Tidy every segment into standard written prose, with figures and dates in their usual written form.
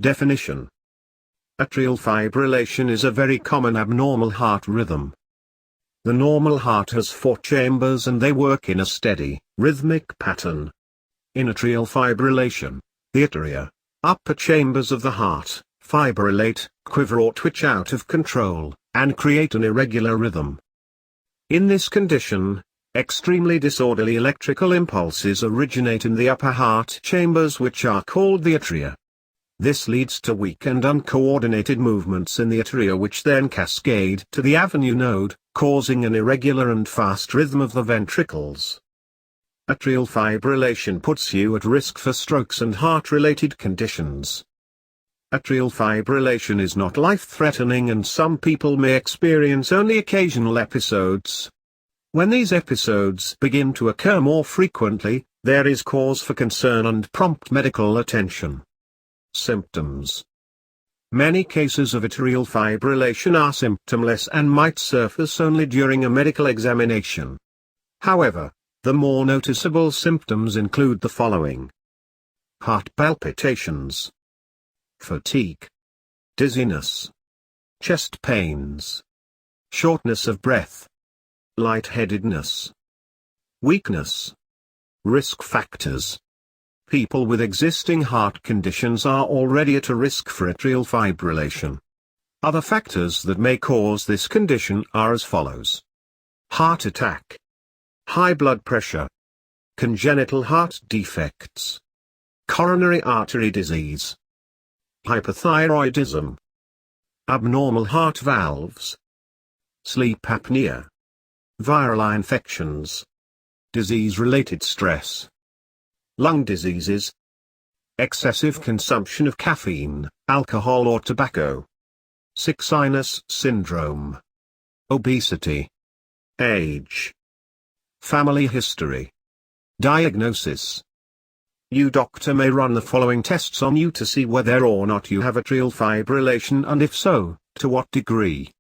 Definition. Atrial fibrillation is a very common abnormal heart rhythm. The normal heart has 4 chambers and they work in a steady, rhythmic pattern. In atrial fibrillation, the atria, upper chambers of the heart, fibrillate, quiver or twitch out of control, and create an irregular rhythm. In this condition, extremely disorderly electrical impulses originate in the upper heart chambers which are called the atria. This leads to weak and uncoordinated movements in the atria which then cascade to the avenue node, causing an irregular and fast rhythm of the ventricles. Atrial fibrillation puts you at risk for strokes and heart-related conditions. Atrial fibrillation is not life-threatening and some people may experience only occasional episodes. When these episodes begin to occur more frequently, there is cause for concern and prompt medical attention. Symptoms. Many cases of atrial fibrillation are symptomless and might surface only during a medical examination. However, the more noticeable symptoms include the following: heart palpitations, fatigue, dizziness, chest pains, shortness of breath, lightheadedness, weakness. Risk factors. People with existing heart conditions are already at a risk for atrial fibrillation. Other factors that may cause this condition are as follows: heart attack, high blood pressure, congenital heart defects, coronary artery disease, hypothyroidism, abnormal heart valves, sleep apnea, viral infections, disease-related stress, lung diseases, excessive consumption of caffeine, alcohol or tobacco, sick sinus syndrome, obesity, age, family history. Diagnosis. Your doctor may run the following tests on you to see whether or not you have atrial fibrillation and if so, to what degree.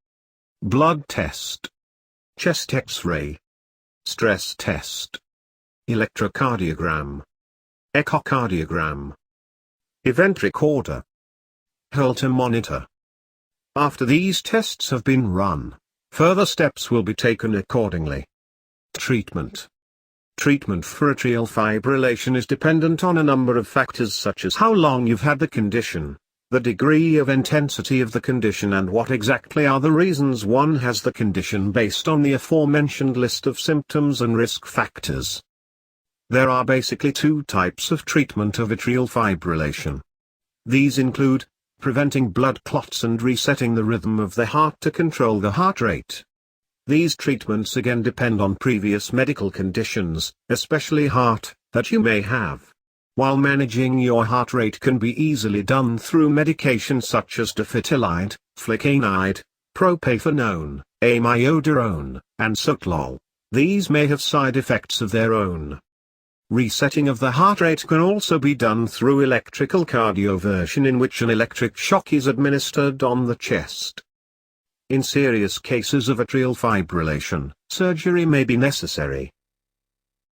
Blood test, chest X-ray, stress test, electrocardiogram, echocardiogram, event recorder, Holter monitor. After these tests have been run, further steps will be taken accordingly. Treatment. Treatment for atrial fibrillation is dependent on a number of factors such as how long you've had the condition, the degree of intensity of the condition and what exactly are the reasons one has the condition based on the aforementioned list of symptoms and risk factors. There are basically 2 types of treatment of atrial fibrillation. These include preventing blood clots and resetting the rhythm of the heart to control the heart rate. These treatments again depend on previous medical conditions, especially heart, that you may have. While managing your heart rate can be easily done through medication such as dofetilide, flecainide, propafenone, amiodarone, and sotalol, these may have side effects of their own. Resetting of the heart rate can also be done through electrical cardioversion, in which an electric shock is administered on the chest. In serious cases of atrial fibrillation, surgery may be necessary.